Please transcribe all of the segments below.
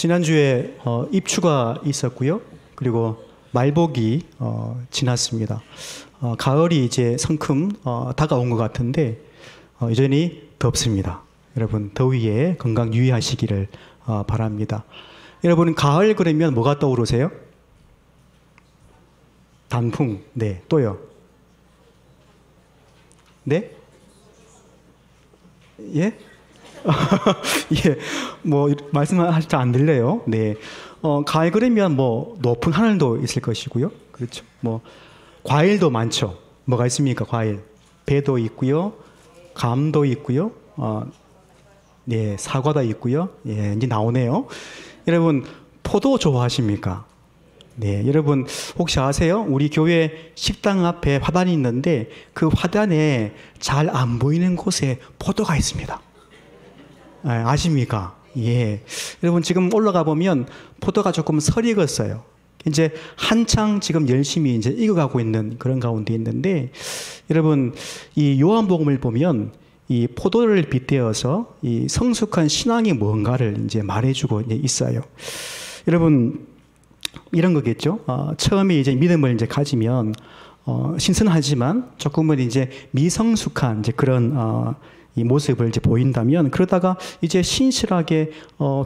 지난주에 입추가 있었고요. 그리고 말복이 지났습니다. 가을이 이제 성큼 다가온 것 같은데 여전히 덥습니다. 여러분 더위에 건강 유의하시기를 바랍니다. 여러분 가을 그러면 뭐가 떠오르세요? 단풍. 네. 또요? 네? 예? 예, 뭐 말씀하실 때 안 들려요. 네, 가을 그러면 뭐 높은 하늘도 있을 것이고요. 그렇죠. 뭐 과일도 많죠. 뭐가 있습니까? 과일, 배도 있고요, 감도 있고요, 네, 사과도 있고요. 예, 이제 나오네요. 여러분 포도 좋아하십니까? 네, 여러분 혹시 아세요? 우리 교회 식당 앞에 화단이 있는데 그 화단에 잘 안 보이는 곳에 포도가 있습니다. 아십니까? 예. 여러분 지금 올라가 보면 포도가 조금 설이 익었어요. 이제 한창 지금 열심히 이제 익어가고 있는 그런 가운데 있는데 여러분 이 요한복음을 보면 이 포도를 빗대어서 이 성숙한 신앙이 뭔가를 이제 말해주고 이제 있어요. 여러분 이런 거겠죠. 처음에 이제 믿음을 이제 가지면 신선하지만 조금은 이제 미성숙한 이제 그런 이 모습을 이제 보인다면 그러다가 이제 신실하게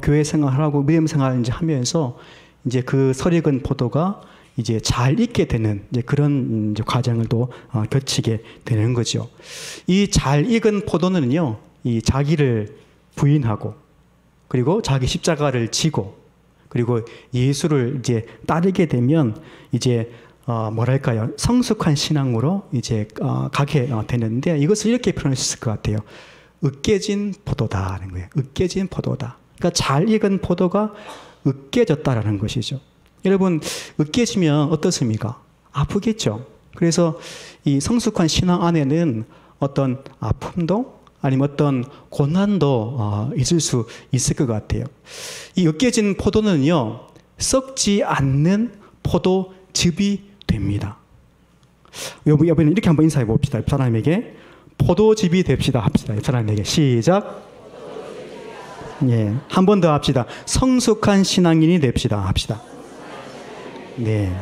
교회 생활하고 믿음 생활 이제 하면서 이제 그 설익은 포도가 이제 잘 익게 되는 이제 그런 이제 과정을 또 거치게 되는 거죠. 이 잘 익은 포도는요, 이 자기를 부인하고 그리고 자기 십자가를 지고 그리고 예수를 이제 따르게 되면 이제 뭐랄까요, 성숙한 신앙으로 이제 가게 되는데 이것을 이렇게 표현할 수 있을 것 같아요. 으깨진 포도다라는 거예요. 으깨진 포도다. 그러니까 잘 익은 포도가 으깨졌다라는 것이죠. 여러분 으깨지면 어떻습니까? 아프겠죠. 그래서 이 성숙한 신앙 안에는 어떤 아픔도 아니면 어떤 고난도 있을 수 있을 것 같아요. 이 으깨진 포도는요, 썩지 않는 포도즙이 됩니다. 여러분 이렇게 한번 인사해 봅시다. 옆 사람에게 포도즙이 됩시다 합시다. 옆 사람에게 시작. 예, 한 번 더 합시다. 성숙한 신앙인이 됩시다 합시다. 네.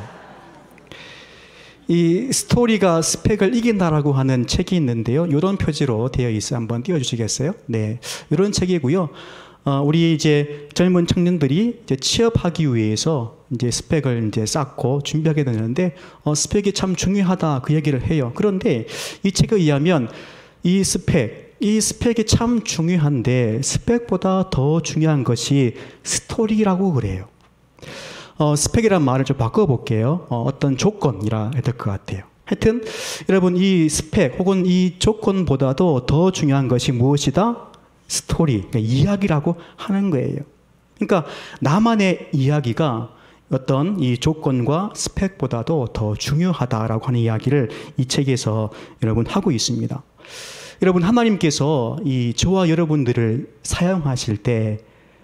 이 스토리가 스펙을 이긴다라고 하는 책이 있는데요. 이런 표지로 되어 있어요. 한번 띄워주시겠어요? 네, 이런 책이고요. 우리 이제 젊은 청년들이 이제 취업하기 위해서 이제 스펙을 이제 쌓고 준비하게 되는데 스펙이 참 중요하다 그 얘기를 해요. 그런데 이 책에 의하면 이 스펙이 참 중요한데 스펙보다 더 중요한 것이 스토리라고 그래요. 스펙이란 말을 좀 바꿔볼게요. 어떤 조건이라 해야 될 것 같아요. 하여튼 여러분 이 스펙 혹은 이 조건보다도 더 중요한 것이 무엇이다? 스토리, 그러니까 이야기라고 하는 거예요. 그러니까 나만의 이야기가 어떤 이 조건과 스펙보다도 더 중요하다라고 하는 이야기를 이 책에서 여러분 하고 있습니다. 여러분 하나님께서 이 저와 여러분들을 사용하실 때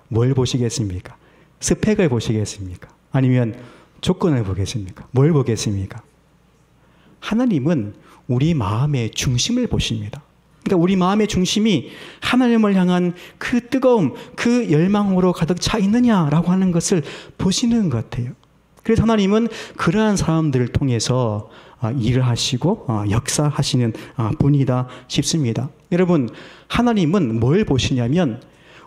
뭘 보시겠습니까? 스펙을 보시겠습니까? 아니면 조건을 보겠습니까? 뭘 보겠습니까? 하나님은 우리 마음의 중심을 보십니다. 그러니까 우리 마음의 중심이 하나님을 향한 그 뜨거움, 그 열망으로 가득 차 있느냐라고 하는 것을 보시는 것 같아요. 그래서 하나님은 그러한 사람들을 통해서 일을 하시고 역사하시는 분이다 싶습니다. 여러분, 하나님은 뭘 보시냐면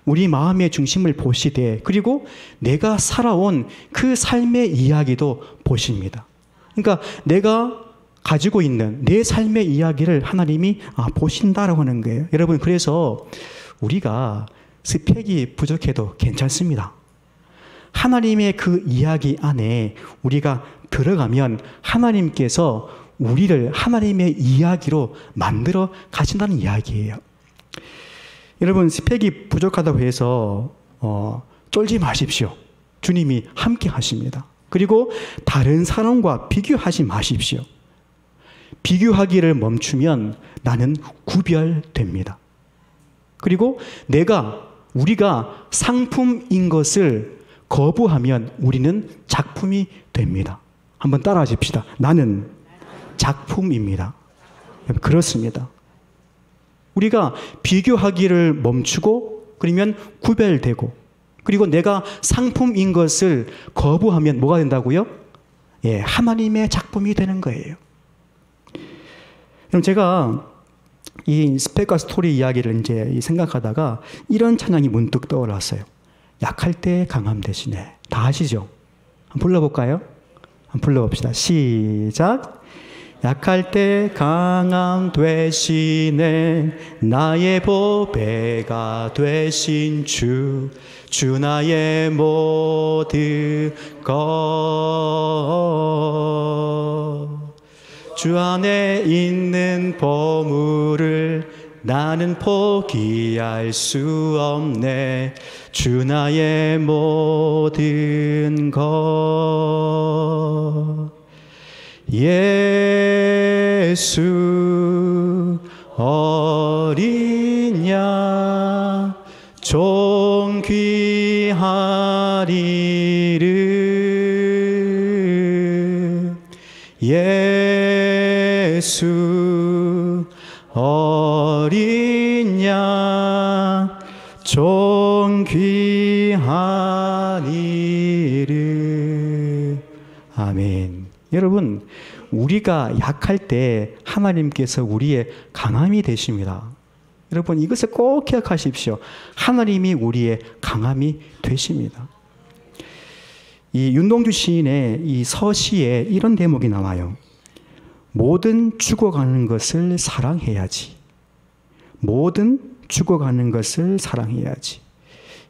우리 마음의 중심을 보시되 그리고 내가 살아온 그 삶의 이야기도 보십니다. 그러니까 내가 가지고 있는 내 삶의 이야기를 하나님이 보신다라고 하는 거예요. 여러분 그래서 우리가 스펙이 부족해도 괜찮습니다. 하나님의 그 이야기 안에 우리가 들어가면 하나님께서 우리를 하나님의 이야기로 만들어 가신다는 이야기예요. 여러분 스펙이 부족하다고 해서 쫄지 마십시오. 주님이 함께 하십니다. 그리고 다른 사람과 비교하지 마십시오. 비교하기를 멈추면 나는 구별됩니다. 그리고 우리가 상품인 것을 거부하면 우리는 작품이 됩니다. 한번 따라 하십시다. 나는 작품입니다. 그렇습니다. 우리가 비교하기를 멈추고 그러면 구별되고 그리고 내가 상품인 것을 거부하면 뭐가 된다고요? 예, 하나님의 작품이 되는 거예요. 그럼 제가 이 스펙과 스토리 이야기를 이제 생각하다가 이런 찬양이 문득 떠올랐어요. 약할 때 강함 대신에. 다 아시죠? 한번 불러볼까요? 한번 불러봅시다. 시작. 약할 때 강함 되시네 나의 보배가 되신 주 나의 모든 것 주 안에 있는 보물을 나는 포기할 수 없네 주 나의 모든 것 예수 어린 양 존귀하리를 예수 어린 양 존귀하리를 아멘. 여러분 우리가 약할 때 하나님께서 우리의 강함이 되십니다. 여러분 이것을 꼭 기억하십시오. 하나님이 우리의 강함이 되십니다. 이 윤동주 시인의 이 서시에 이런 대목이 나와요. 모든 죽어가는 것을 사랑해야지. 모든 죽어가는 것을 사랑해야지.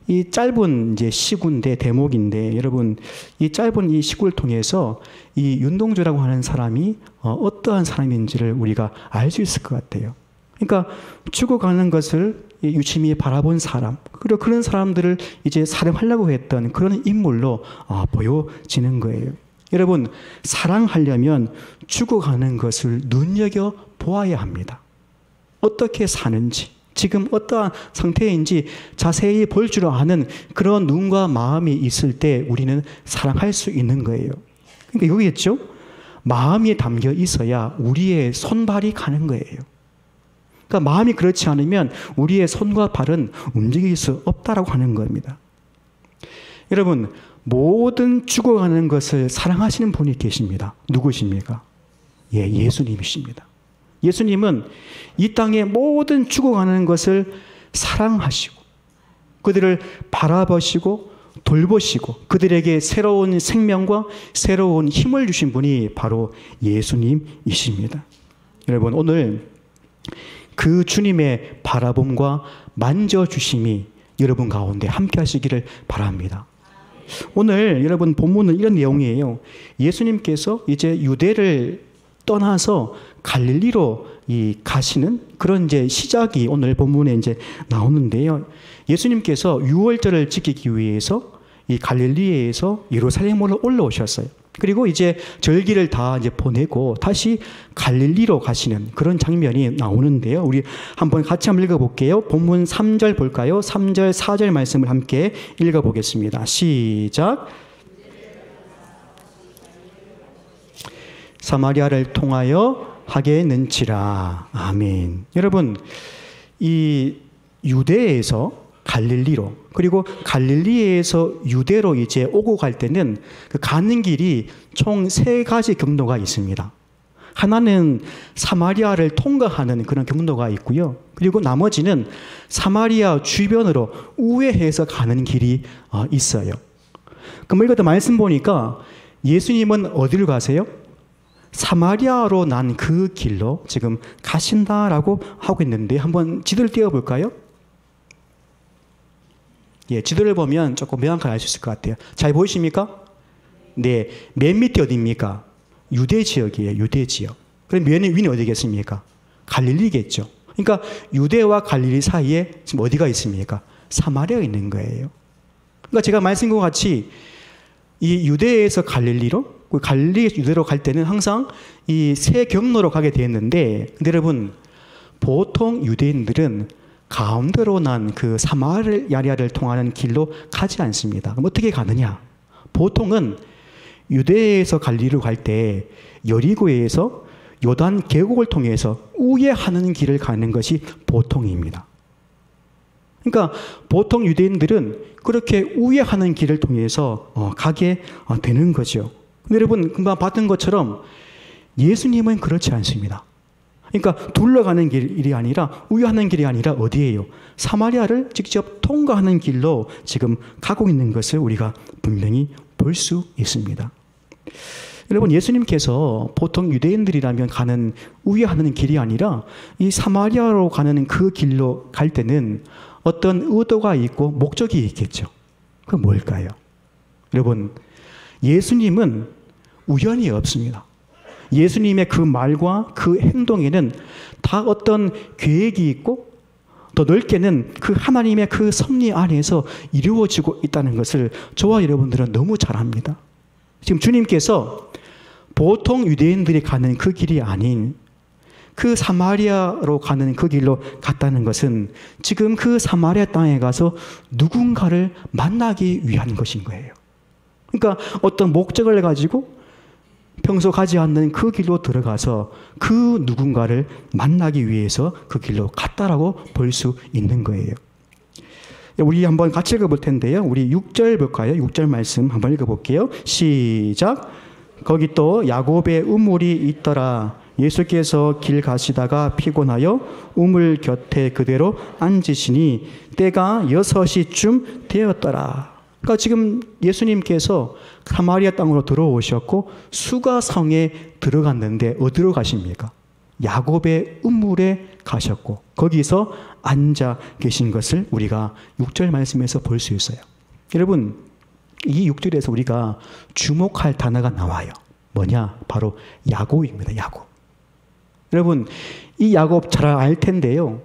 이 짧은 이제 시구인데 대목인데 여러분 이 짧은 이 시구를 통해서 이 윤동주라고 하는 사람이 어떠한 사람인지를 우리가 알 수 있을 것 같아요. 그러니까 죽어가는 것을 유심히 바라본 사람 그리고 그런 사람들을 이제 사랑하려고 했던 그런 인물로 보여지는 거예요. 여러분 사랑하려면 죽어가는 것을 눈여겨 보아야 합니다. 어떻게 사는지 지금 어떠한 상태인지 자세히 볼 줄 아는 그런 눈과 마음이 있을 때 우리는 사랑할 수 있는 거예요. 그러니까 여기겠죠? 마음이 담겨 있어야 우리의 손발이 가는 거예요. 그러니까 마음이 그렇지 않으면 우리의 손과 발은 움직일 수 없다라고 하는 겁니다. 여러분 모든 죽어가는 것을 사랑하시는 분이 계십니다. 누구십니까? 예, 예수님이십니다. 예수님은 이 땅의 모든 죽어가는 것을 사랑하시고 그들을 바라보시고 돌보시고 그들에게 새로운 생명과 새로운 힘을 주신 분이 바로 예수님이십니다. 여러분 오늘 그 주님의 바라봄과 만져주심이 여러분 가운데 함께 하시기를 바랍니다. 오늘 여러분 본문은 이런 내용이에요. 예수님께서 이제 유대를 떠나서 갈릴리로 가시는 그런 이제 시작이 오늘 본문에 이제 나오는데요. 예수님께서 유월절을 지키기 위해서 이 갈릴리에서 예루살렘으로 올라오셨어요. 그리고 이제 절기를 다 이제 보내고 다시 갈릴리로 가시는 그런 장면이 나오는데요. 우리 같이 한번 읽어볼게요. 본문 3절 볼까요? 3절, 4절 말씀을 함께 읽어보겠습니다. 시작. 사마리아를 통하여 하겠는지라. 아멘. 여러분, 이 유대에서 갈릴리로 그리고 갈릴리에서 유대로 이제 오고 갈 때는 그 가는 길이 총 3가지 경로가 있습니다. 하나는 사마리아를 통과하는 그런 경로가 있고요. 그리고 나머지는 사마리아 주변으로 우회해서 가는 길이 있어요. 그럼 이것도 말씀 보니까 예수님은 어디로 가세요? 사마리아로 난 그 길로 지금 가신다라고 하고 있는데 한번 지도를 띄워볼까요? 예, 지도를 보면 조금 명확하게 알 수 있을 것 같아요. 잘 보이십니까? 네, 맨 밑에 어디입니까? 유대 지역이에요. 유대 지역. 그럼 맨 위는 어디겠습니까? 갈릴리겠죠. 그러니까 유대와 갈릴리 사이에 지금 어디가 있습니까? 사마리아가 있는 거예요. 그러니까 제가 말씀과 같이 이 유대에서 갈릴리로 갈릴리에서 유대로 갈 때는 항상 이 3경로로 가게 되었는데 근데 여러분 보통 유대인들은 가운데로 난 그 사마리아를 통하는 길로 가지 않습니다. 그럼 어떻게 가느냐? 보통은 유대에서 갈릴리로 갈 때 여리고에서 요단 계곡을 통해서 우회하는 길을 가는 것이 보통입니다. 그러니까 보통 유대인들은 그렇게 우회하는 길을 통해서 가게 되는 거죠. 근데 여러분 금방 봤던 것처럼 예수님은 그렇지 않습니다. 그러니까 둘러가는 길이 아니라 우회하는 길이 아니라 어디예요? 사마리아를 직접 통과하는 길로 지금 가고 있는 것을 우리가 분명히 볼 수 있습니다. 여러분 예수님께서 보통 유대인들이라면 가는 우회하는 길이 아니라 이 사마리아로 가는 그 길로 갈 때는 어떤 의도가 있고 목적이 있겠죠. 그 뭘까요? 여러분 예수님은 우연이 없습니다. 예수님의 그 말과 그 행동에는 다 어떤 계획이 있고 더 넓게는 그 하나님의 그 섭리 안에서 이루어지고 있다는 것을 저와 여러분들은 너무 잘 압니다. 지금 주님께서 보통 유대인들이 가는 그 길이 아닌 그 사마리아로 가는 그 길로 갔다는 것은 지금 그 사마리아 땅에 가서 누군가를 만나기 위한 것인 거예요. 그러니까 어떤 목적을 가지고 평소 가지 않는 그 길로 들어가서 그 누군가를 만나기 위해서 그 길로 갔다라고 볼 수 있는 거예요. 우리 한번 같이 읽어볼 텐데요. 우리 6절 볼까요? 6절 말씀 한번 읽어볼게요. 시작. 거기 또 야곱의 우물이 있더라. 예수께서 길 가시다가 피곤하여 우물 곁에 그대로 앉으시니 때가 6시쯤 되었더라. 그러니까 지금 예수님께서 사마리아 땅으로 들어오셨고 수가성에 들어갔는데 어디로 가십니까? 야곱의 우물에 가셨고 거기서 앉아 계신 것을 우리가 6절 말씀에서 볼 수 있어요. 여러분 이 6절에서 우리가 주목할 단어가 나와요. 뭐냐? 바로 야곱입니다. 야곱. 여러분 이 야곱 잘 알 텐데요.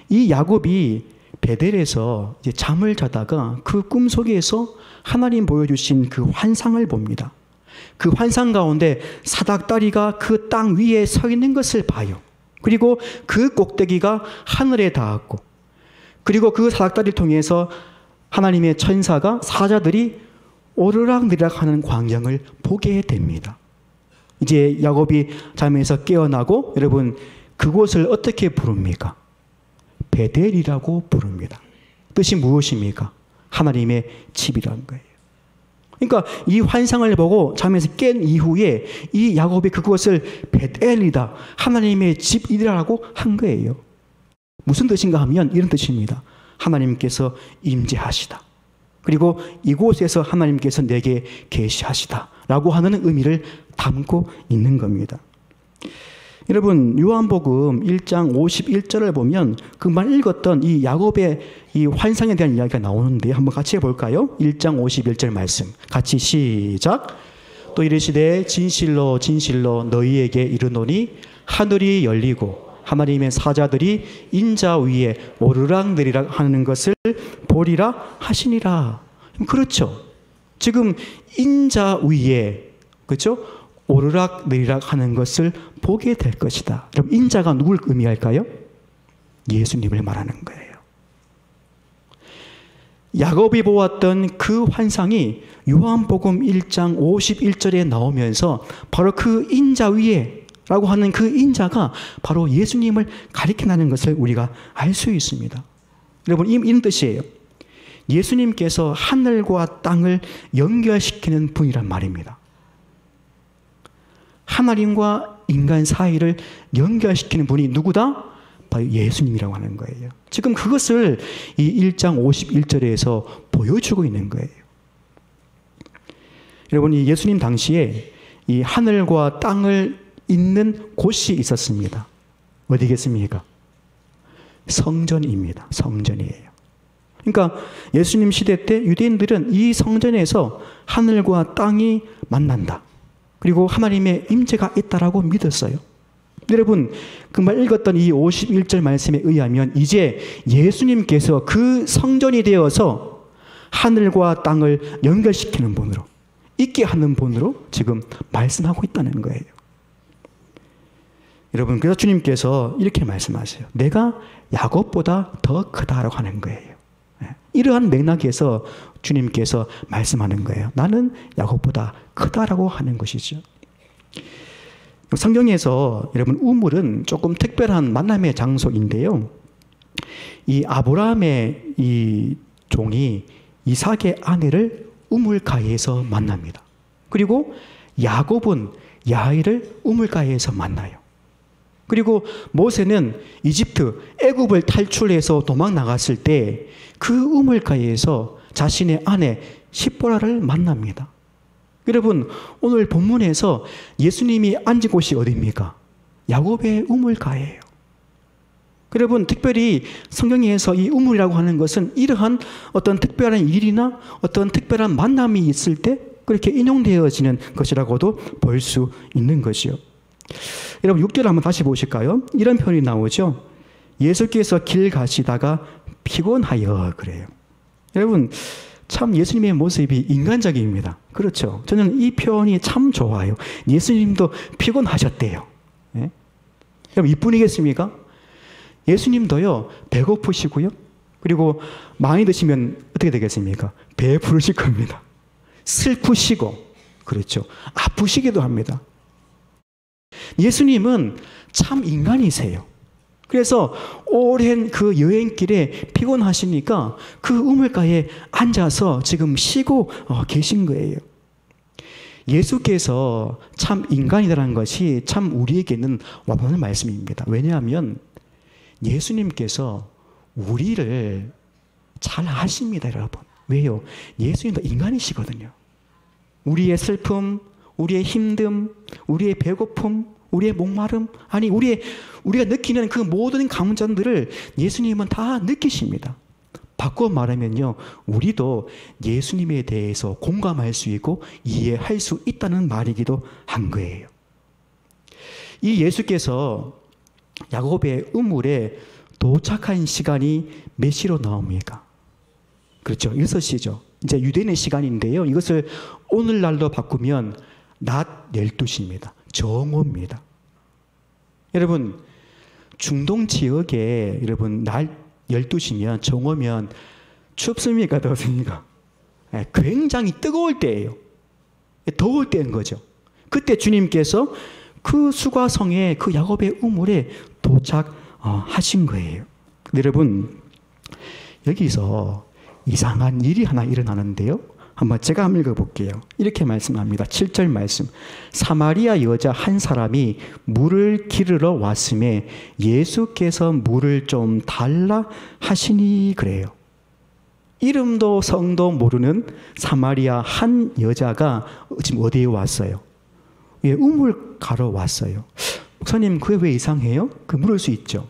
이 야곱이 베델에서 이제 잠을 자다가 그 꿈속에서 하나님 보여주신 그 환상을 봅니다. 그 환상 가운데 사닥다리가 그 땅 위에 서 있는 것을 봐요. 그리고 그 꼭대기가 하늘에 닿았고 그리고 그 사닥다리를 통해서 하나님의 천사가 사자들이 오르락내리락 하는 광경을 보게 됩니다. 이제 야곱이 잠에서 깨어나고 여러분 그곳을 어떻게 부릅니까? 베델이라고 부릅니다. 뜻이 무엇입니까? 하나님의 집이라는 거예요. 그러니까 이 환상을 보고 잠에서 깬 이후에 이 야곱이 그것을 베델이다, 하나님의 집이라고 한 거예요. 무슨 뜻인가 하면 이런 뜻입니다. 하나님께서 임재하시다. 그리고 이곳에서 하나님께서 내게 계시하시다 라고 하는 의미를 담고 있는 겁니다. 여러분 요한복음 1장 51절을 보면 금방 읽었던 이 야곱의 이 환상에 대한 이야기가 나오는데 한번 같이 해볼까요? 1장 51절 말씀 같이 시작. 또 이르시되 진실로 진실로 너희에게 이르노니 하늘이 열리고 하나님의 사자들이 인자 위에 오르락내리락 하는 것을 보리라 하시니라. 그렇죠. 지금 인자 위에 그렇죠? 오르락내리락 하는 것을 보게 될 것이다. 그럼 인자가 누굴 의미할까요? 예수님을 말하는 거예요. 야곱이 보았던 그 환상이 요한복음 1장 51절에 나오면서 바로 그 인자 위에 라고 하는 그 인자가 바로 예수님을 가리킨다는 것을 우리가 알 수 있습니다. 여러분 이런 뜻이에요. 예수님께서 하늘과 땅을 연결시키는 분이란 말입니다. 하나님과 인간 사이를 연결시키는 분이 누구다? 바로 예수님이라고 하는 거예요. 지금 그것을 이 1장 51절에서 보여주고 있는 거예요. 여러분 이 예수님 당시에 이 하늘과 땅을 잇는 곳이 있었습니다. 어디겠습니까? 성전입니다. 성전이에요. 그러니까 예수님 시대 때 유대인들은 이 성전에서 하늘과 땅이 만난다. 그리고 하나님의 임재가 있다라고 믿었어요. 여러분 금방 읽었던 이 51절 말씀에 의하면 이제 예수님께서 그 성전이 되어서 하늘과 땅을 연결시키는 분으로 있게 하는 분으로 지금 말씀하고 있다는 거예요. 여러분 그래서 주님께서 이렇게 말씀하세요. 내가 야곱보다 더 크다라고 하는 거예요. 이러한 맥락에서 주님께서 말씀하는 거예요. 나는 야곱보다 크다라고 하는 것이죠. 성경에서 여러분 우물은 조금 특별한 만남의 장소인데요. 이 아브라함의 이 종이 이삭의 아내를 우물가에서 만납니다. 그리고 야곱은 야일을 우물가에서 만나요. 그리고 모세는 이집트 애굽을 탈출해서 도망 나갔을 때 그 우물가에서 자신의 아내 십보라를 만납니다. 여러분, 오늘 본문에서 예수님이 앉은 곳이 어디입니까? 야곱의 우물가예요. 여러분, 특별히 성경에서 이 우물이라고 하는 것은 이러한 어떤 특별한 일이나 어떤 특별한 만남이 있을 때 그렇게 인용되어지는 것이라고도 볼 수 있는 것이요. 여러분, 6절 한번 다시 보실까요? 이런 표현이 나오죠. 예수께서 길 가시다가 피곤하여 그래요. 여러분, 참 예수님의 모습이 인간적입니다. 그렇죠. 저는 이 표현이 참 좋아요. 예수님도 피곤하셨대요. 네? 여러분, 이뿐이겠습니까? 예수님도요, 배고프시고요. 그리고 많이 드시면 어떻게 되겠습니까? 배 부르실 겁니다. 슬프시고, 그렇죠. 아프시기도 합니다. 예수님은 참 인간이세요. 그래서 오랜 그 여행길에 피곤하시니까 그 우물가에 앉아서 지금 쉬고 계신 거예요. 예수께서 참 인간이라는 것이 참 우리에게는 와닿는 말씀입니다. 왜냐하면 예수님께서 우리를 잘 아십니다, 여러분. 왜요? 예수님도 인간이시거든요. 우리의 슬픔, 우리의 힘듦, 우리의 배고픔, 우리의 목마름, 아니 우리가 느끼는 그 모든 감정들을 예수님은 다 느끼십니다. 바꿔 말하면요, 우리도 예수님에 대해서 공감할 수 있고 이해할 수 있다는 말이기도 한 거예요. 이 예수께서 야곱의 우물에 도착한 시간이 몇 시로 나옵니까? 그렇죠, 6시죠. 이제 유대인의 시간인데요, 이것을 오늘날로 바꾸면 낮 12시입니다. 정오입니다. 여러분, 중동 지역에 여러분 낮 12시면 정오면 춥습니까? 덥습니까? 굉장히 뜨거울 때예요. 더울 때인 거죠. 그때 주님께서 그 수가성의 그 야곱의 우물에 도착하신 거예요. 여러분, 여기서 이상한 일이 하나 일어나는데요. 제가 한번 읽어볼게요. 이렇게 말씀합니다. 7절 말씀. 사마리아 여자 한 사람이 물을 기르러 왔음에 예수께서 물을 좀 달라 하시니 그래요. 이름도 성도 모르는 사마리아 한 여자가 지금 어디에 왔어요? 예, 우물 가러 왔어요. 목사님, 그게 왜 이상해요? 그 물을 수 있죠.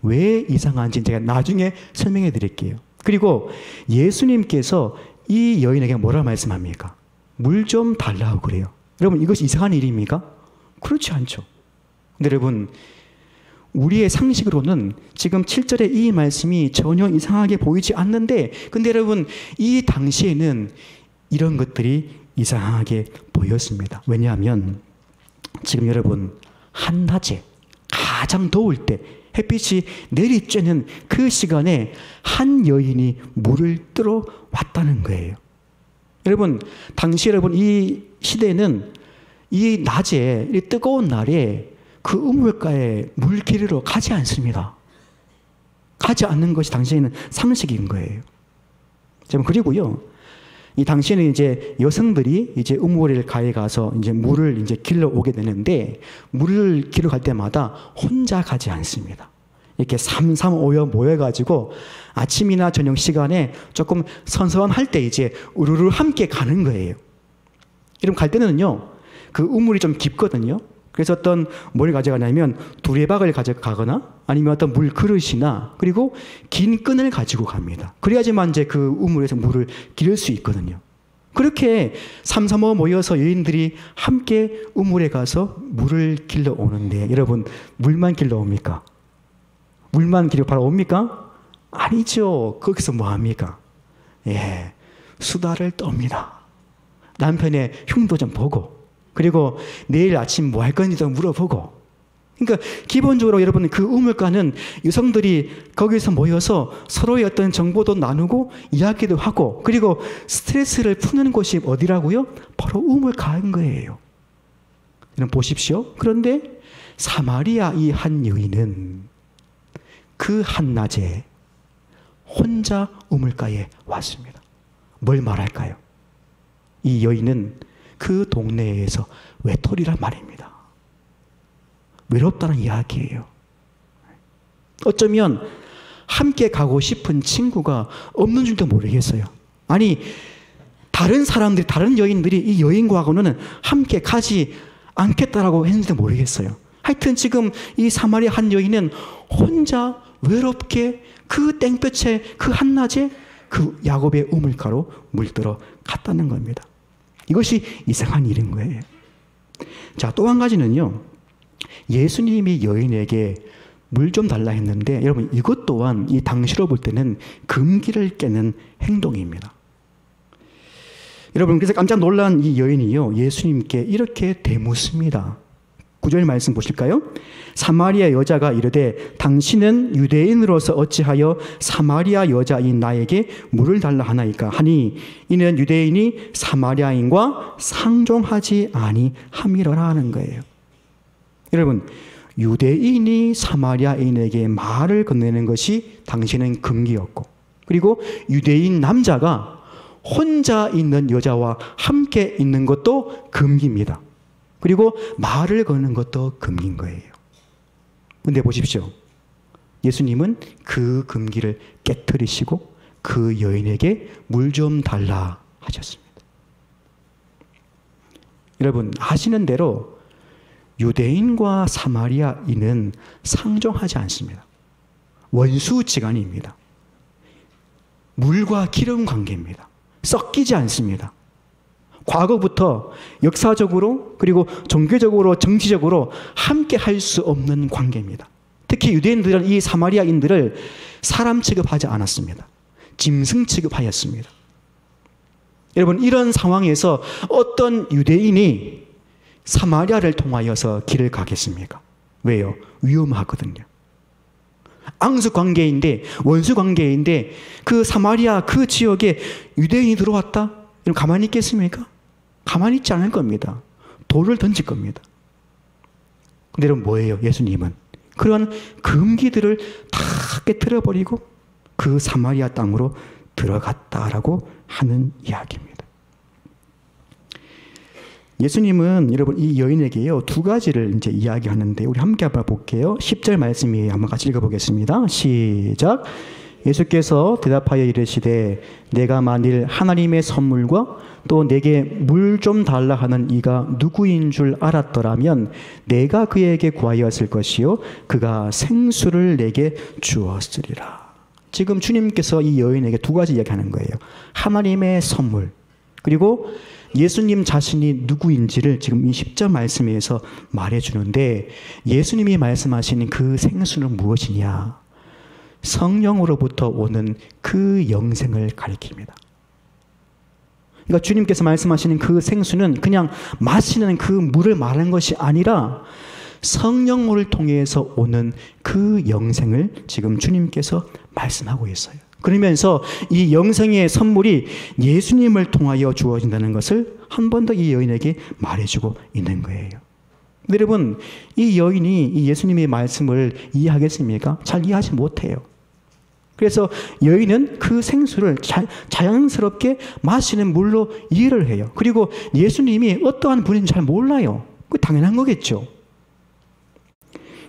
왜 이상한지 제가 나중에 설명해 드릴게요. 그리고 예수님께서 이 여인에게 뭐라 말씀합니까? 물 좀 달라고 그래요. 여러분, 이것이 이상한 일입니까? 그렇지 않죠. 근데 여러분, 우리의 상식으로는 지금 7절의 이 말씀이 전혀 이상하게 보이지 않는데, 근데 여러분, 이 당시에는 이런 것들이 이상하게 보였습니다. 왜냐하면 지금 여러분, 한낮에 가장 더울 때 햇빛이 내리쬐는 그 시간에 한 여인이 물을 뜨러 왔다는 거예요. 여러분, 당시 여러분 이 시대는 이 낮에, 이 뜨거운 날에 그 우물가에 물 기르러 가지 않습니다. 가지 않는 것이 당시에는 상식인 거예요. 그리고요, 이 당시에는 이제 여성들이 이제 우물을 가에 가서 이제 물을 이제 길러 오게 되는데, 물을 길러 갈 때마다 혼자 가지 않습니다. 이렇게 3, 5여 모여가지고 아침이나 저녁 시간에 조금 선선할 때 이제 우르르 함께 가는 거예요. 이러면 갈 때는요, 그 우물이 좀 깊거든요. 그래서 뭘 가져가냐면 두레박을 가져가거나 아니면 어떤 물 그릇이나 그리고 긴 끈을 가지고 갑니다. 그래야지만 이제 그 우물에서 물을 기를 수 있거든요. 그렇게 3, 5 모여서 여인들이 함께 우물에 가서 물을 길러 오는데, 여러분, 물만 길러 옵니까? 물만 길러 바로 옵니까? 아니죠. 거기서 뭐 합니까? 예, 수다를 떱니다. 남편의 흉도 좀 보고, 그리고 내일 아침 뭐 할 건지도 물어보고. 그러니까 기본적으로 여러분, 그 우물가는 여성들이 거기서 모여서 서로의 어떤 정보도 나누고 이야기도 하고, 그리고 스트레스를 푸는 곳이 어디라고요? 바로 우물가인 거예요. 여러분 보십시오. 그런데 사마리아 이 한 여인은 그 한낮에 혼자 우물가에 왔습니다. 뭘 말할까요? 이 여인은 그 동네에서 외톨이란 말입니다. 외롭다는 이야기예요. 어쩌면 함께 가고 싶은 친구가 없는 줄도 모르겠어요. 아니, 다른 사람들이, 다른 여인들이 이 여인과는 함께 가지 않겠다라고 했는지도 모르겠어요. 하여튼 지금 이 사마리아 한 여인은 혼자 외롭게 그 땡볕에 그 한낮에 그 야곱의 우물가로 물들어 갔다는 겁니다. 이것이 이상한 일인 거예요. 자, 또 한 가지는요. 예수님이 여인에게 물 좀 달라 했는데 여러분 이것 또한 이 당시로 볼 때는 금기를 깨는 행동입니다. 여러분 그래서 깜짝 놀란 이 여인이요. 예수님께 이렇게 대묻습니다. 9절 말씀 보실까요? 사마리아 여자가 이르되 당신은 유대인으로서 어찌하여 사마리아 여자인 나에게 물을 달라 하나이까 하니 이는 유대인이 사마리아인과 상종하지 아니함이로라 하는 거예요. 여러분 유대인이 사마리아인에게 말을 건네는 것이 당시에는 금기였고 그리고 유대인 남자가 혼자 있는 여자와 함께 있는 것도 금기입니다. 그리고 말을 거는 것도 금기인 거예요. 근데 보십시오. 예수님은 그 금기를 깨트리시고 그 여인에게 물 좀 달라 하셨습니다. 여러분 아시는 대로 유대인과 사마리아인은 상종하지 않습니다. 원수지간입니다. 물과 기름 관계입니다. 섞이지 않습니다. 과거부터 역사적으로 그리고 종교적으로 정치적으로 함께 할 수 없는 관계입니다. 특히 유대인들은 이 사마리아인들을 사람 취급하지 않았습니다. 짐승 취급하였습니다. 여러분 이런 상황에서 어떤 유대인이 사마리아를 통하여서 길을 가겠습니까? 왜요? 위험하거든요. 앙숙 관계인데 원수 관계인데 그 사마리아 그 지역에 유대인이 들어왔다? 여러분 가만히 있겠습니까? 가만히 있지 않을 겁니다. 돌을 던질 겁니다. 근데 여러분 뭐예요? 예수님은 그런 금기들을 다 깨트려버리고 그 사마리아 땅으로 들어갔다라고 하는 이야기입니다. 예수님은 여러분 이 여인에게요 두 가지를 이제 이야기하는데 우리 함께 한번 볼게요. 10절 말씀이에요. 한번 같이 읽어보겠습니다. 시작. 예수께서 대답하여 이르시되 내가 만일 하나님의 선물과 또 내게 물 좀 달라 하는 이가 누구인 줄 알았더라면 내가 그에게 구하였을 것이요 그가 생수를 내게 주었으리라. 지금 주님께서 이 여인에게 두 가지 이야기하는 거예요. 하나님의 선물 그리고 예수님 자신이 누구인지를 지금 이 10절 말씀에서 말해주는데 예수님이 말씀하시는 그 생수는 무엇이냐? 성령으로부터 오는 그 영생을 가리킵니다. 그러니까 주님께서 말씀하시는 그 생수는 그냥 마시는 그 물을 말하는 것이 아니라 성령을 통해서 오는 그 영생을 지금 주님께서 말씀하고 있어요. 그러면서 이 영생의 선물이 예수님을 통하여 주어진다는 것을 한 번 더 이 여인에게 말해주고 있는 거예요. 근데 여러분 이 여인이 이 예수님의 말씀을 이해하겠습니까? 잘 이해하지 못해요. 그래서 여인은 그 생수를 자연스럽게 마시는 물로 이해를 해요. 그리고 예수님이 어떠한 분인지 잘 몰라요. 그 당연한 거겠죠.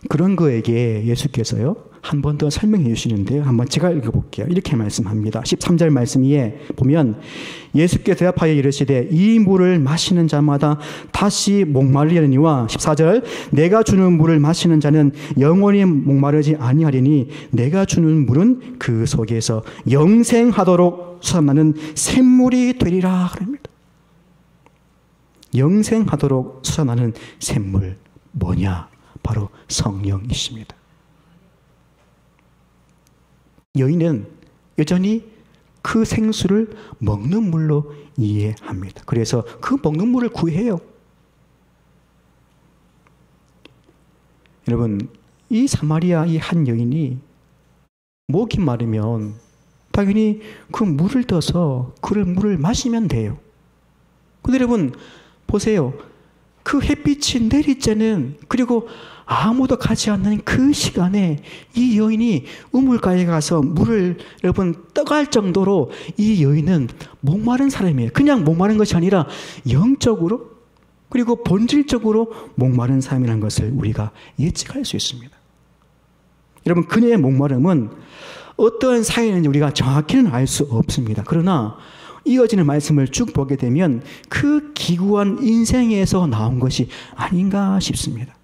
그런 거에게 예수께서요 한 번 더 설명해 주시는데요. 한번 제가 읽어볼게요. 이렇게 말씀합니다. 13절 말씀 위에 보면 예수께서 대답하여 이르시되 이 물을 마시는 자마다 다시 목마르려니와 14절 내가 주는 물을 마시는 자는 영원히 목마르지 아니하리니 내가 주는 물은 그 속에서 영생하도록 솟아나는 샘물이 되리라 그럽니다. 영생하도록 솟아나는 샘물 뭐냐? 바로 성령이십니다. 여인은 여전히 그 생수를 먹는 물로 이해합니다. 그래서 그 먹는 물을 구해요. 여러분, 이 사마리아 이 한 여인이 목이 마르면 당연히 그 물을 떠서 그 물을 마시면 돼요. 근데 여러분 보세요. 그 햇빛이 내리쬐는, 그리고 아무도 가지 않는 그 시간에 이 여인이 우물가에 가서 물을 여러분 떠갈 정도로 이 여인은 목마른 사람이에요. 그냥 목마른 것이 아니라 영적으로 그리고 본질적으로 목마른 사람이라는 것을 우리가 예측할 수 있습니다. 여러분, 그녀의 목마름은 어떤 사연인지 우리가 정확히는 알 수 없습니다. 그러나 이어지는 말씀을 쭉 보게 되면 그 기구한 인생에서 나온 것이 아닌가 싶습니다.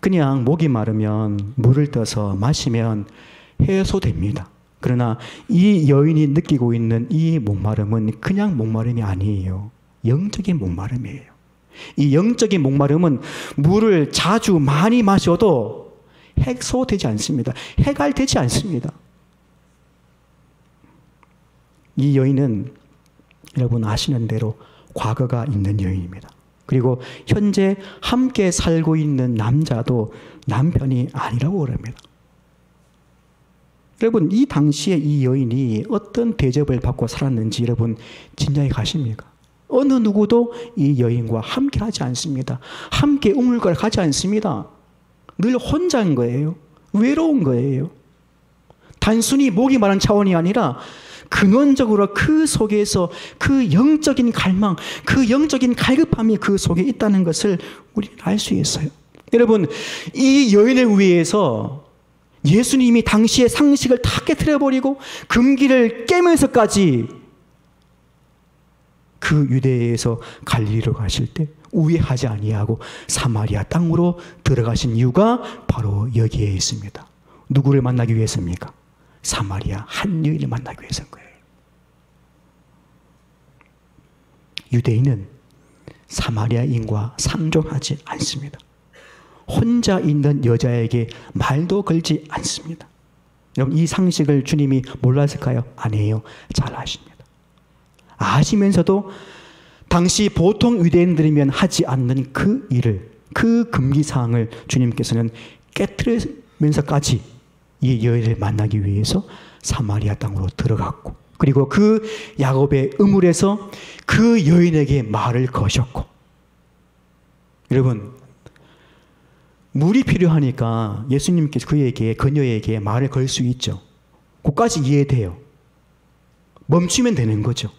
그냥 목이 마르면 물을 떠서 마시면 해소됩니다. 그러나 이 여인이 느끼고 있는 이 목마름은 그냥 목마름이 아니에요. 영적인 목마름이에요. 이 영적인 목마름은 물을 자주 많이 마셔도 해소되지 않습니다. 해갈되지 않습니다. 이 여인은 여러분 아시는 대로 과거가 있는 여인입니다. 그리고 현재 함께 살고 있는 남자도 남편이 아니라고 그럽니다. 여러분, 이 당시에 이 여인이 어떤 대접을 받고 살았는지 여러분 짐작이 가십니까? 어느 누구도 이 여인과 함께 하지 않습니다. 함께 우물가를 가지 않습니다. 늘 혼자인 거예요. 외로운 거예요. 단순히 목이 마른 차원이 아니라 근원적으로 그 속에서 그 영적인 갈망, 그 영적인 갈급함이 그 속에 있다는 것을 우리는 알 수 있어요. 여러분, 이 여인을 위해서 예수님이 당시의 상식을 다 깨트려버리고 금기를 깨면서까지 그 유대에서 갈릴리로 가실 때 우회하지 아니하고 사마리아 땅으로 들어가신 이유가 바로 여기에 있습니다. 누구를 만나기 위해서입니까? 사마리아 한 여인을 만나기 위해서인 거예요. 유대인은 사마리아인과 상종하지 않습니다. 혼자 있는 여자에게 말도 걸지 않습니다. 여러분, 이 상식을 주님이 몰랐을까요? 아니에요. 잘 아십니다. 아시면서도 당시 보통 유대인들이면 하지 않는 그 일을, 그 금기사항을 주님께서는 깨트리면서까지 이 여인을 만나기 위해서 사마리아 땅으로 들어갔고, 그리고 그 야곱의 우물에서 그 여인에게 말을 거셨고. 여러분, 물이 필요하니까 예수님께서 그녀에게 말을 걸 수 있죠. 그것까지 이해돼요. 멈추면 되는 거죠.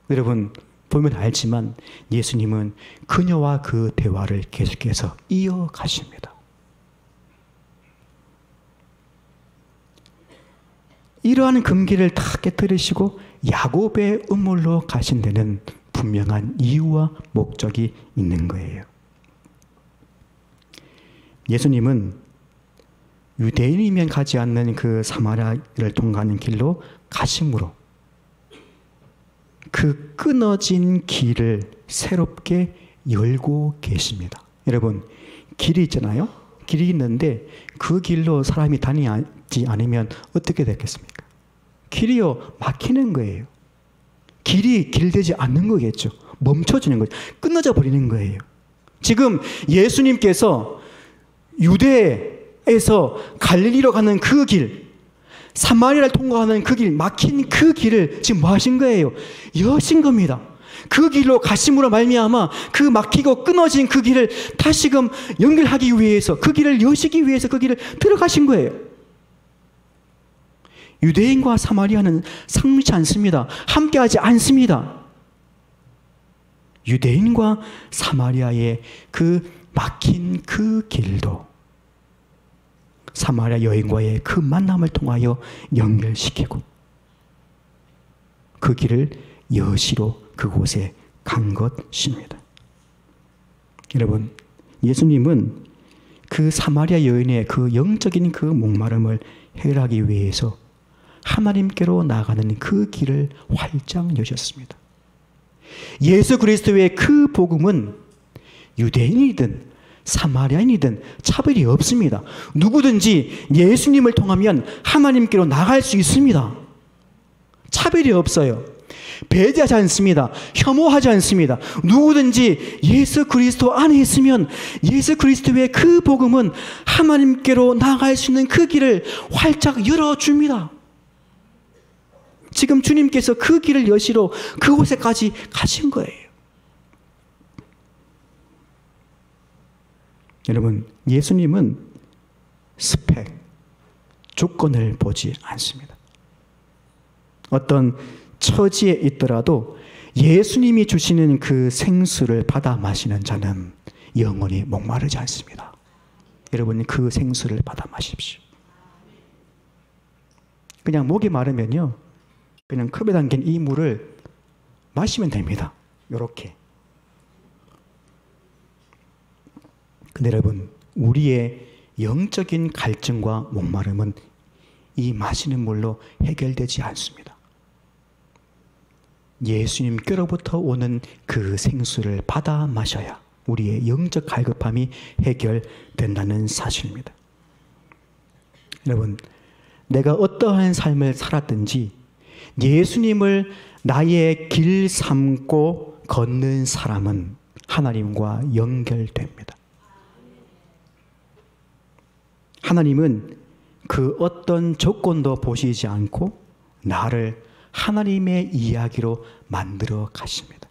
여러분, 보면 알지만 예수님은 그녀와 그 대화를 계속해서 이어가십니다. 이러한 금기를 다 깨뜨리시고 야곱의 우물로 가신 데는 분명한 이유와 목적이 있는 거예요. 예수님은 유대인이면 가지 않는 그 사마리아를 통과하는 길로 가심으로 그 끊어진 길을 새롭게 열고 계십니다. 여러분, 길이 있잖아요. 길이 있는데 그 길로 사람이 다니지 않으면 어떻게 됐겠습니까? 길이요, 막히는 거예요. 길이 길되지 않는 거겠죠. 멈춰지는 거죠. 끊어져 버리는 거예요. 지금 예수님께서 유대에서 갈릴리로 가는 그 길, 사마리아를 통과하는 그 길, 막힌 그 길을 지금 뭐 하신 거예요? 여신 겁니다. 그 길로 가심으로 말미암아 그 막히고 끊어진 그 길을 다시금 연결하기 위해서, 그 길을 여시기 위해서 그 길을 들어가신 거예요. 유대인과 사마리아는 상치 않습니다. 함께하지 않습니다. 유대인과 사마리아의 그 막힌 그 길도 사마리아 여인과의 그 만남을 통하여 연결시키고 그 길을 여시로 그곳에 간 것입니다. 여러분, 예수님은 그 사마리아 여인의 그 영적인 그 목마름을 해결하기 위해서 하나님께로 나아가는 그 길을 활짝 여셨습니다. 예수 그리스도의 그 복음은 유대인이든 사마리아인이든 차별이 없습니다. 누구든지 예수님을 통하면 하나님께로 나갈 수 있습니다. 차별이 없어요. 배제하지 않습니다. 혐오하지 않습니다. 누구든지 예수 그리스도 안에 있으면 예수 그리스도의 그 복음은 하나님께로 나갈 수 있는 그 길을 활짝 열어줍니다. 지금 주님께서 그 길을 여시러 그곳에까지 가신 거예요. 여러분, 예수님은 스펙, 조건을 보지 않습니다. 어떤 처지에 있더라도 예수님이 주시는 그 생수를 받아 마시는 자는 영원히 목마르지 않습니다. 여러분, 그 생수를 받아 마십시오. 그냥 목이 마르면요, 그냥 컵에 담긴 이 물을 마시면 됩니다. 이렇게. 근데 여러분, 우리의 영적인 갈증과 목마름은 이 마시는 물로 해결되지 않습니다. 예수님께로부터 오는 그 생수를 받아 마셔야 우리의 영적 갈급함이 해결된다는 사실입니다. 여러분, 내가 어떠한 삶을 살았든지 예수님을 나의 길 삼고 걷는 사람은 하나님과 연결됩니다. 하나님은 그 어떤 조건도 보시지 않고 나를 하나님의 이야기로 만들어 가십니다.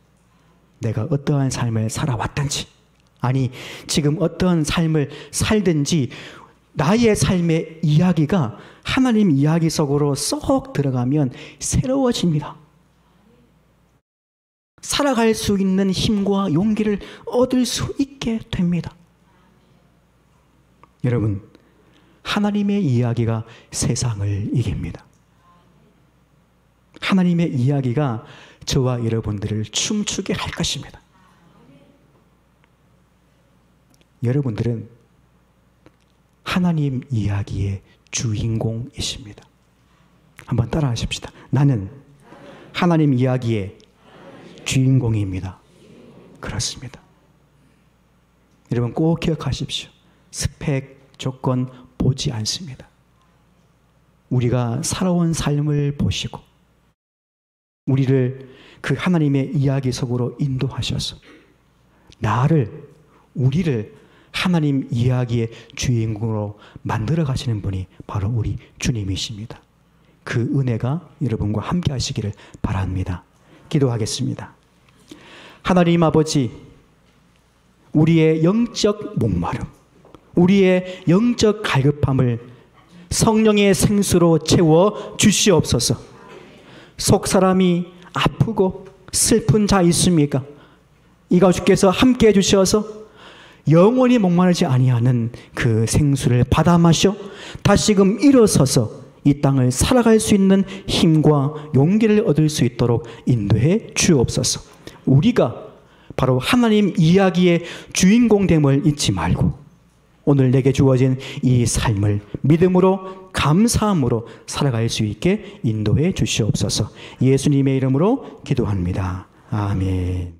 내가 어떠한 삶을 살아왔든지, 아니 지금 어떠한 삶을 살든지 나의 삶의 이야기가 하나님 이야기 속으로 쏙 들어가면 새로워집니다. 살아갈 수 있는 힘과 용기를 얻을 수 있게 됩니다. 여러분, 하나님의 이야기가 세상을 이깁니다. 하나님의 이야기가 저와 여러분들을 춤추게 할 것입니다. 여러분들은 하나님 이야기의 주인공이십니다. 한번 따라 하십시다. 나는 하나님 이야기의 주인공입니다. 그렇습니다. 여러분 꼭 기억하십시오. 스펙, 조건 보지 않습니다. 우리가 살아온 삶을 보시고 우리를 그 하나님의 이야기 속으로 인도하셔서 우리를 하나님 이야기의 주인공으로 만들어 가시는 분이 바로 우리 주님이십니다. 그 은혜가 여러분과 함께 하시기를 바랍니다. 기도하겠습니다. 하나님 아버지, 우리의 영적 목마름, 우리의 영적 갈급함을 성령의 생수로 채워 주시옵소서. 속사람이 아프고 슬픈 자 있습니까? 이 가족께서 함께 해주셔서 영원히 목마르지 아니하는 그 생수를 받아 마셔 다시금 일어서서 이 땅을 살아갈 수 있는 힘과 용기를 얻을 수 있도록 인도해 주옵소서. 우리가 바로 하나님 이야기의 주인공됨을 잊지 말고 오늘 내게 주어진 이 삶을 믿음으로 감사함으로 살아갈 수 있게 인도해 주시옵소서. 예수님의 이름으로 기도합니다. 아멘.